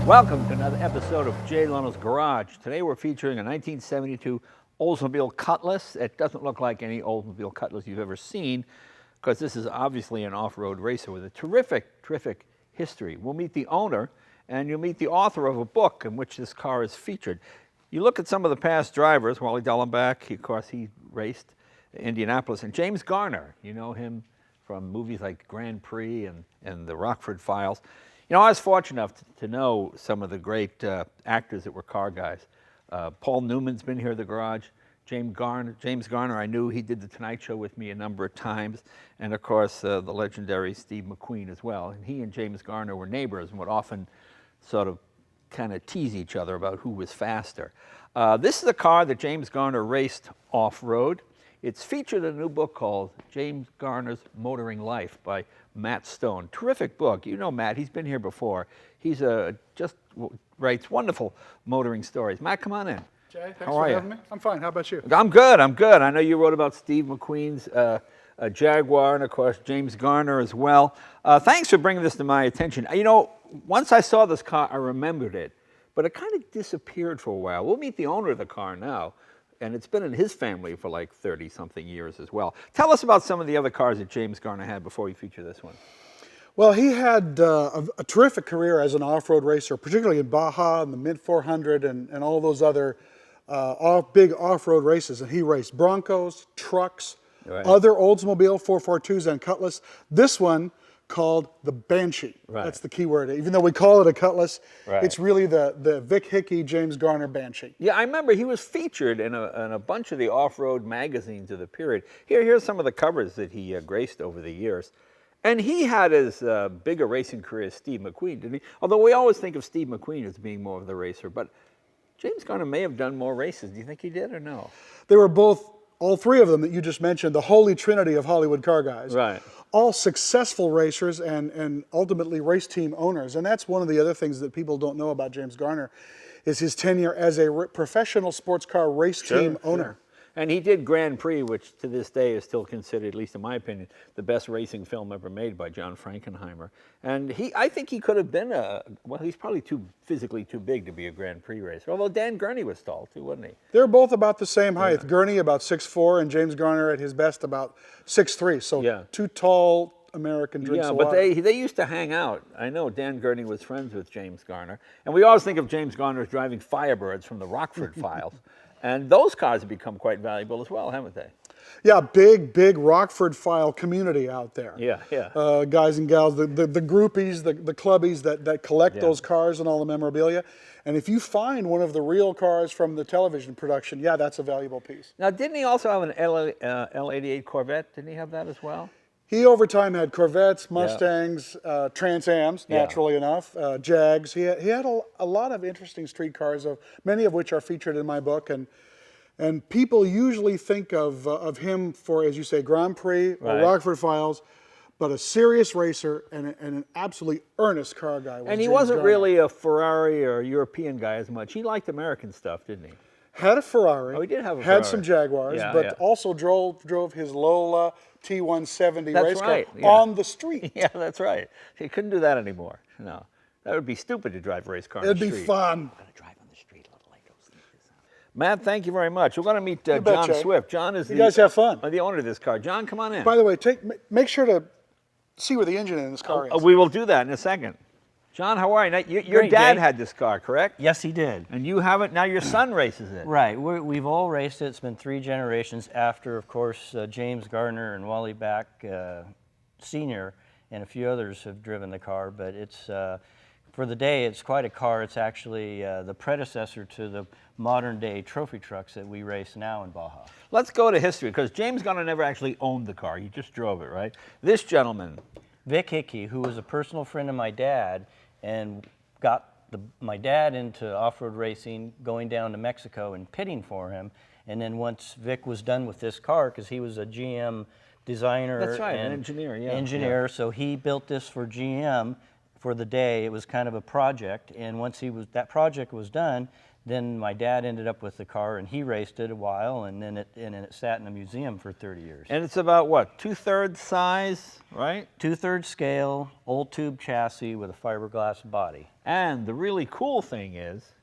Welcome to another episode of Jay Leno's Garage. Today we're featuring a 1972 Oldsmobile Cutlass. It doesn't look like any Oldsmobile Cutlass you've ever seen because this is obviously an off-road racer with a terrific history. We'll meet the owner and you'll meet the author of a book in which this car is featured. You look at some of the past drivers, Wally Dellenbach, of course he raced Indianapolis, and James Garner, you know him from movies like Grand Prix and the Rockford Files. You know, I was fortunate enough to know some of the great actors that were car guys. Paul Newman's been here at the garage. James Garner, I knew he did The Tonight Show with me a number of times. And of course, the legendary Steve McQueen as well. And he and James Garner were neighbors and would often sort of kind of tease each other about who was faster. This is a car that James Garner raced off-road. It's featured in a new book called James Garner's Motoring Life by Matt Stone. Terrific book. You know Matt, he's been here before. He's just writes wonderful motoring stories. Matt, come on in. Jay, thanks for having me. I'm fine. How about you? I'm good. I know you wrote about Steve McQueen's Jaguar and, of course, James Garner as well. Thanks for bringing this to my attention. You know, once I saw this car, I remembered it, but it kind of disappeared for a while. We'll meet the owner of the car now. And it's been in his family for like 30-something years as well. Tell us about some of the other cars that James Garner had before we feature this one. Well, he had a terrific career as an off-road racer, particularly in Baja and the Mid-400 and all those other big off-road races. And he raced Broncos, trucks, other Oldsmobile 442s and Cutlass. This one called the Banshee. That's the key word. Even though we call it a Cutlass, it's really the Vic Hickey, James Garner Banshee. Yeah, I remember he was featured in a bunch of the off-road magazines of the period. Here's some of the covers that he graced over the years. And he had as big a racing career as Steve McQueen, didn't he? Although we always think of Steve McQueen as being more of the racer, but James Garner may have done more races. Do you think he did or no? They were both, all three of them that you just mentioned, the holy trinity of Hollywood car guys. Right. All successful racers and ultimately race team owners. And that's one of the other things that people don't know about James Garner is his tenure as a professional sports car race team owner. And he did Grand Prix, which to this day is still considered, at least in my opinion, the best racing film ever made by John Frankenheimer. And I think he could have been well, he's probably physically too big to be a Grand Prix racer. Although Dan Gurney was tall too, wasn't he? They're both about the same height. Yeah. Gurney about 6'4", and James Garner at his best about 6'3". So two tall American drinks of water. Yeah, but they used to hang out. I know Dan Gurney was friends with James Garner. And we always think of James Garner as driving Firebirds from the Rockford Files. And those cars have become quite valuable as well, haven't they? Yeah, big Rockford File community out there. Yeah. Guys and gals, the groupies, the clubbies that collect those cars and all the memorabilia. And if you find one of the real cars from the television production, that's a valuable piece. Now, didn't he also have an L88 Corvette? Didn't he have that as well? He over time had Corvettes, Mustangs, Trans Ams, naturally enough, Jags. He had a lot of interesting street cars, many of which are featured in my book. And people usually think of him for, as you say, Grand Prix or Rockford Files, but a serious racer and an absolutely earnest car guy. And he wasn't really a Ferrari or European guy as much. He liked American stuff, didn't he? Had a Ferrari. Oh, he did have a Ferrari. Had some Jaguars, but also drove his Lola T170 race car Yeah. on the street. Yeah, that's right. He couldn't do that anymore. No, that would be stupid to drive a race car on the street. It'd be fun. I'm going to drive on the street a little later. Matt, thank you very much. We're going to meet Jon Swift. Jon is guys have fun. The owner of this car. Jon, come on in. By the way, make sure to see where the engine in this car is. We will do that in a second. Jon, how are you? Your dad had this car, correct? Yes, he did. And you have it, now your son races it. Right, we've all raced it. It's been 3 generations after, of course, James Garner and Wally Back Sr. and a few others have driven the car, but it's, for the day, it's quite a car. It's actually the predecessor to the modern day trophy trucks that we race now in Baja. Let's go to history, because James Garner never actually owned the car. He just drove it, right? This gentleman, Vic Hickey, who was a personal friend of my dad, and got my dad into off-road racing, going down to Mexico and pitting for him. And then once Vic was done with this car, because he was a GM designer. That's right, and an engineer, Engineer, so he built this for GM for the day. It was kind of a project, and once that project was done, Then my dad ended up with the car, and he raced it a while, and then it sat in a museum for 30 years. And it's about what, 2/3 size, right? 2/3 scale, old tube chassis with a fiberglass body. And the really cool thing is,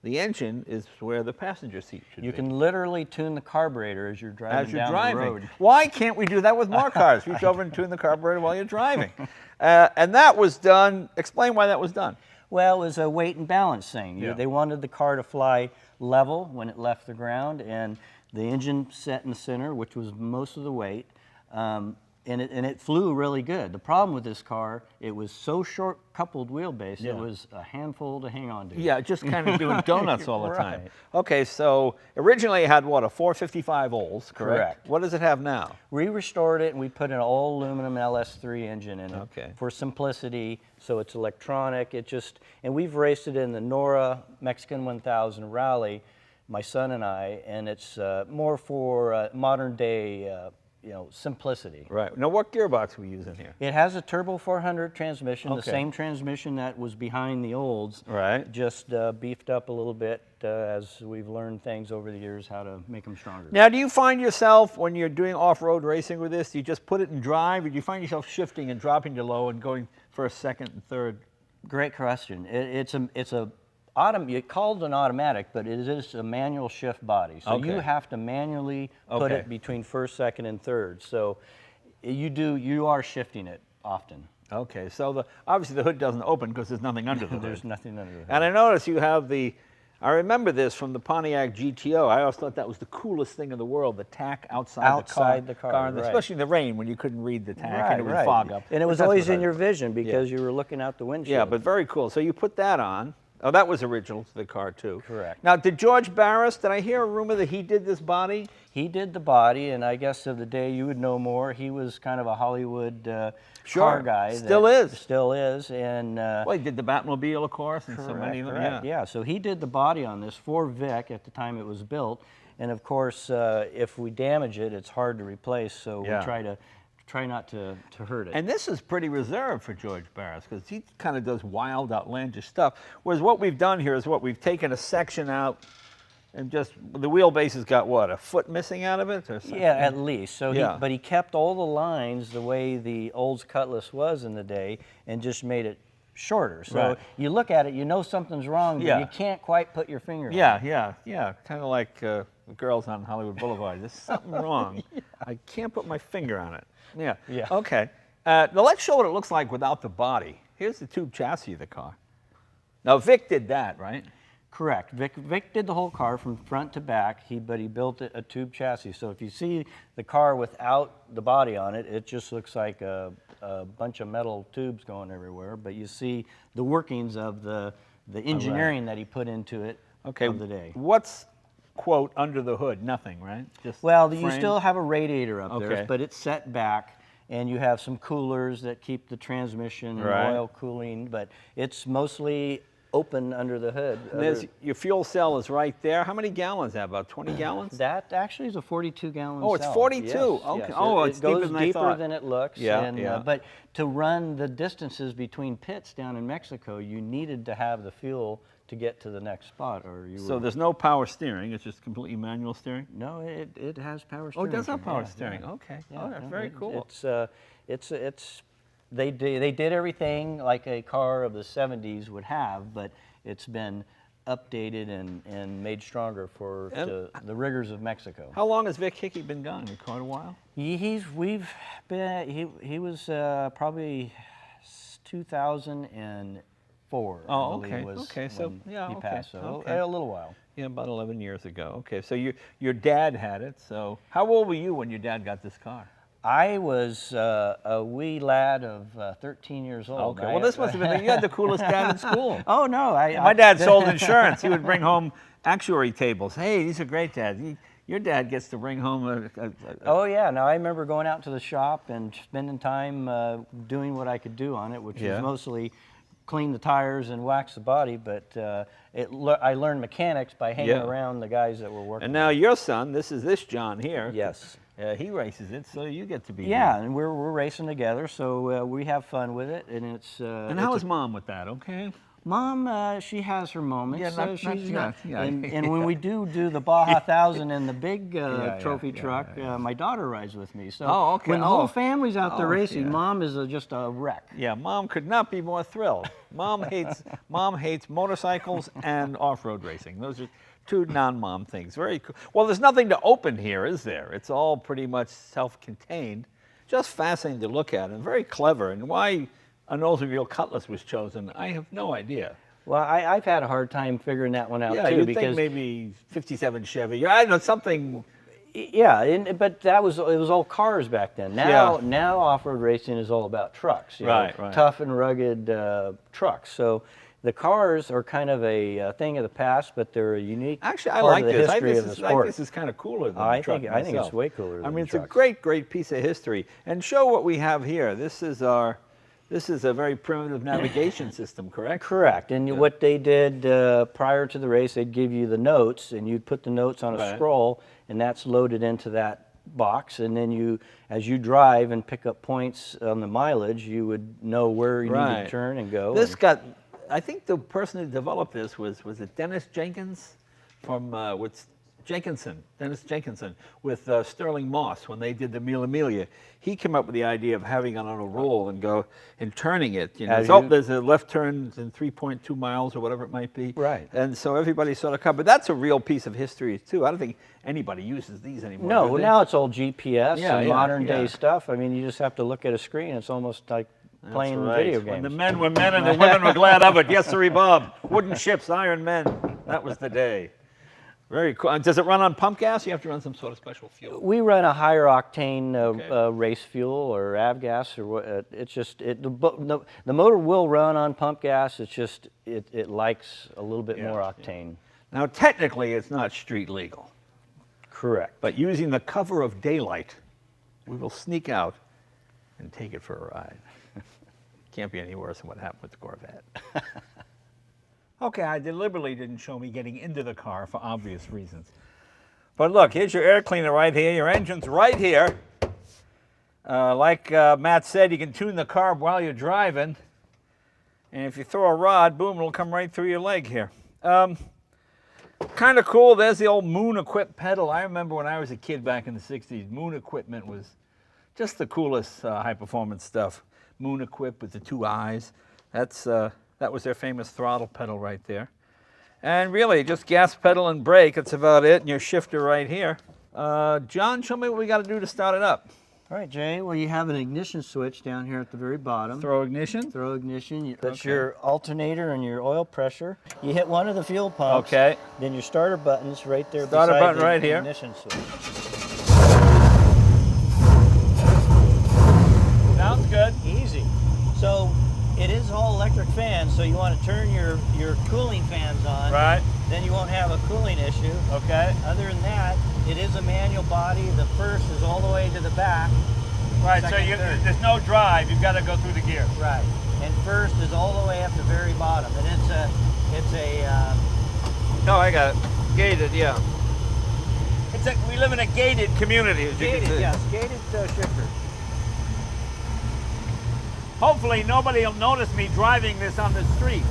the engine is where the passenger seat should be. You can literally tune the carburetor as you're driving down the road. Why can't we do that with more cars? Reach over and tune the carburetor while you're driving. And that was done, explain why that was done. Well, it was a weight and balance thing. Yeah. They wanted the car to fly level when it left the ground, and the engine set in the center, which was most of the weight, and it flew really good. The problem with this car, it was so short coupled wheelbase, Yeah. it was a handful to hang on to. Yeah, just kind of doing donuts all the time. Right. Okay, so originally it had what, a 455 Olds, correct? Correct. What does it have now? We restored it, and we put an all aluminum LS3 engine in it Okay. for simplicity. So it's electronic. And we've raced it in the Nora Mexican 1000 Rally, my son and I, and it's more for modern day, simplicity. Right. Now, what gearbox are we using here? It has a turbo 400 transmission, the Okay. same transmission that was behind the Olds. Right. Just beefed up a little bit as we've learned things over the years how to make them stronger. Now, do you find yourself, when you're doing off-road racing with this, do you just put it in drive, or do you find yourself shifting and dropping to low and going first, second, and third? Great question. You called an automatic, but it is a manual shift body. So you Okay. have to manually put Okay. it between first, second, and third. So you are shifting it often. Okay, so obviously the hood doesn't open because there's nothing under the hood. There's nothing under the hood. And I notice you have I remember this from the Pontiac GTO. I always thought that was the coolest thing in the world, the tack outside the car, and right. especially in the rain when you couldn't read the tack and it would fog up. And it was But that's always what in your vision because you were looking out the windshield. Yeah, but very cool. So you put that on. Oh, that was original to the car too. Correct. Now, did George Barris, did I hear a rumor that he did this body? He did the body, and I guess of the day you would know more. He was kind of a Hollywood Sure. car guy. Still is. Still is. And Well, he did the Batmobile, of course, and so many of them. correct. Yeah, so he did the body on this for Vic at the time it was built. And of course, if we damage it, it's hard to replace, so Yeah. we try not to hurt it. And this is pretty reserved for George Barris because he kind of does wild, outlandish stuff. Whereas what we've done here is we've taken a section out and just, the wheelbase has got what, a foot missing out of it or something? Yeah, at least. So Yeah. but he kept all the lines the way the Olds Cutlass was in the day and just made it shorter. So Right. you look at it, you know something's wrong, but Yeah. you can't quite put your finger on it. Yeah. Kind of like the girls on Hollywood Boulevard. There's something wrong. I can't put my finger on it. Yeah. Yeah. Okay. Now let's show what it looks like without the body. Here's the tube chassis of the car. Now Vic did that, right? Correct. Vic did the whole car from front to back, but he built it a tube chassis. So if you see the car without the body on it, it just looks like a bunch of metal tubes going everywhere. But you see the workings of the engineering that he put into it Okay. of the day. What's, quote, under the hood? Nothing, right? Just Well, you frame? still have a radiator up Okay. there, but it's set back, and you have some coolers that keep the transmission and Right. oil cooling, but it's mostly open under the hood. And your fuel cell is right there. How many gallons is that? About 20 gallons? That actually is a 42-gallon Oh, it's cell. 42. Yes, Okay. yes. Oh, It it's deeper goes than I deeper thought. than it looks. Yeah, and, yeah. But to run the distances between pits down in Mexico, you needed to have the fuel to get to the next spot, or you So were, there's no power steering. It's just completely manual steering? no, it has power Oh, steering. it does have Yeah, power yeah. steering. Okay. Yeah, Oh, that's no, very cool. They did everything like a car of the 70s would have, but it's been updated and made stronger for the rigors of Mexico. How long has Vic Hickey been gone? Quite a while? He was probably 2004. Oh, I believe okay. was Okay, so, when yeah, he okay, passed. So okay. a little while. Yeah, about 11 years ago. Okay, so your dad had it. So how old were you when your dad got this car? I was a wee lad of 13 years old. Okay, well, this must have been, you had the coolest dad in school. Oh no! My dad sold insurance. He would bring home actuary tables. Hey, these are great, Dad. Your dad gets to bring home Oh yeah! Now I remember going out to the shop and spending time doing what I could do on it, which Yeah. was mostly clean the tires and wax the body. But I learned mechanics by hanging Yeah. around the guys that were working. And now your son, this John here. Yes. He races it, so you get to be. Yeah, here. and we're racing together, so we have fun with it, and it's. And how is Mom with that? Okay. Mom, she has her moments. Yeah, not- she's not- yeah. And when we do the Baja 1000 and the big trophy yeah, truck, my daughter rides with me. So Oh, okay. when the whole family's out there Oh, racing, yeah. Mom is just a wreck. Yeah, Mom could not be more thrilled. Mom hates motorcycles and off-road racing. Those are two non-mom things. Very cool. Well, there's nothing to open here, is there? It's all pretty much self-contained. Just fascinating to look at and very clever. And why an Oldsmobile Cutlass was chosen, I have no idea. Well, I've had a hard time figuring that one out Yeah, too, you'd because think maybe 57 Chevy. I don't know, something. yeah, but it was all cars back then. Now off-road racing is all about trucks. you know, Right. Tough and rugged trucks. So the cars are kind of a thing of the past, but they're a unique Actually, I part like of the this. history of the I think sport. this is kind of cooler than I the truck think it's myself. way cooler I than mean, the it's a trucks. great piece of history. And show what we have here. This is a very primitive navigation system, correct? Correct. And what they did prior to the race, they'd give you the notes, and you'd put the notes on a Right. scroll, and that's loaded into that box. And then as you drive and pick up points on the mileage, you would know where you need Right. to turn and go. This I think the person who developed this was it Dennis Jenkins from Dennis Jenkinson with Sterling Moss when they did the Mille Miglia. He came up with the idea of having it on a roll and turning it. There's a left turn in 3.2 miles or whatever it might be. Right. And so everybody sort of but that's a real piece of history too. I don't think anybody uses these anymore. No, do they? now it's all GPS Yeah, and yeah, modern day yeah. stuff. I mean, you just have to look at a screen. It's almost like That's playing right. video When games. the men were men and the women were glad of it. Yes, sirree, Bob. Wooden ships, iron men. That was the day. Very cool. Does it run on pump gas? You have to run some sort of special fuel. We run a higher octane Okay. race fuel or avgas, or what? It's just the motor will run on pump gas. It's just it likes a little bit more octane. Now, technically, it's not street legal, Correct. but using the cover of daylight, we will sneak out and take it for a ride. Can't be any worse than what happened with the Corvette. Okay, I deliberately didn't show me getting into the car for obvious reasons. But look, here's your air cleaner right here. Your engine's right here. Like Matt said, you can tune the car while you're driving. And if you throw a rod, boom, it'll come right through your leg here. Kind of cool. There's the old Moon-equipped pedal. I remember when I was a kid back in the 60s, Moon equipment was just the coolest high-performance stuff. Moon-equipped with the two eyes. That was their famous throttle pedal right there. And really, just gas pedal and brake. That's about it. And your shifter right here. John, show me what we got to do to start it up. All right, Jay. Well, you have an ignition switch down here at the very bottom. Throw ignition. Throw ignition. That's Okay. your alternator and your oil pressure. You hit one of the fuel pumps. Okay. Then your starter button's right there. Starter beside button the right here. Ignition switch. Sounds good. Easy. So it is all electric fans, so you want to turn your cooling fans on. Right. Then you won't have a cooling issue. Okay. Other than that, it is a manual body. The first is all the way to the back. Right. Second, third. There's no drive. You've got to go through the gear. Right. And first is all the way up the very bottom. And it's a No, I got it. Gated, yeah. We live in a gated community, as you can gated, see. yes, gated shifter. Hopefully nobody will notice me driving this on the street.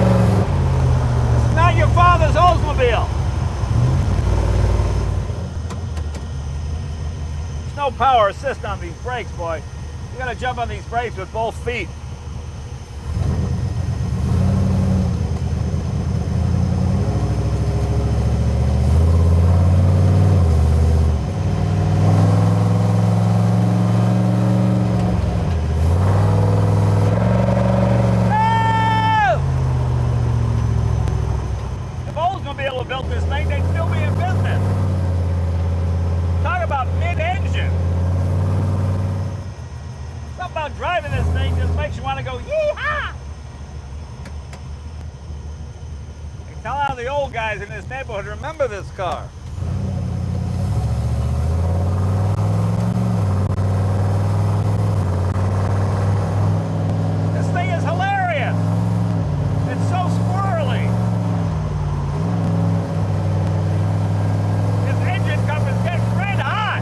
This is not your father's Oldsmobile. There's no power assist on these brakes, boy. You gotta jump on these brakes with both feet. If Oldsmobile had built this thing, they'd still be in business. Talk about mid-engine. Something about driving this thing just makes you want to go, yee-haw! You can tell how the old guys in this neighborhood remember this car. This thing is hilarious. It's so squirrely. This engine cover is getting red hot.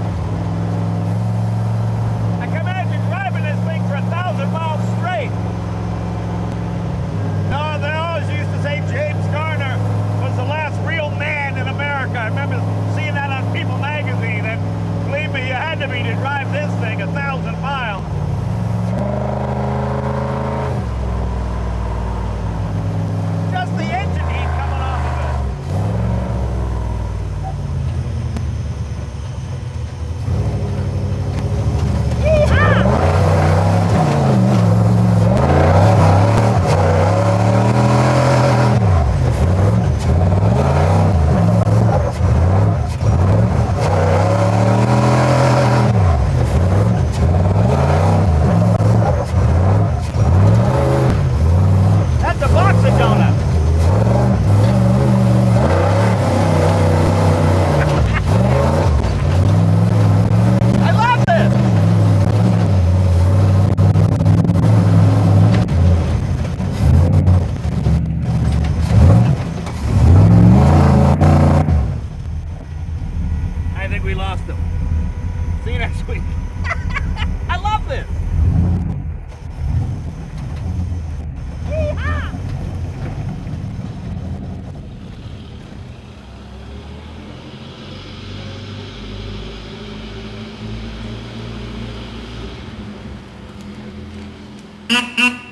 it.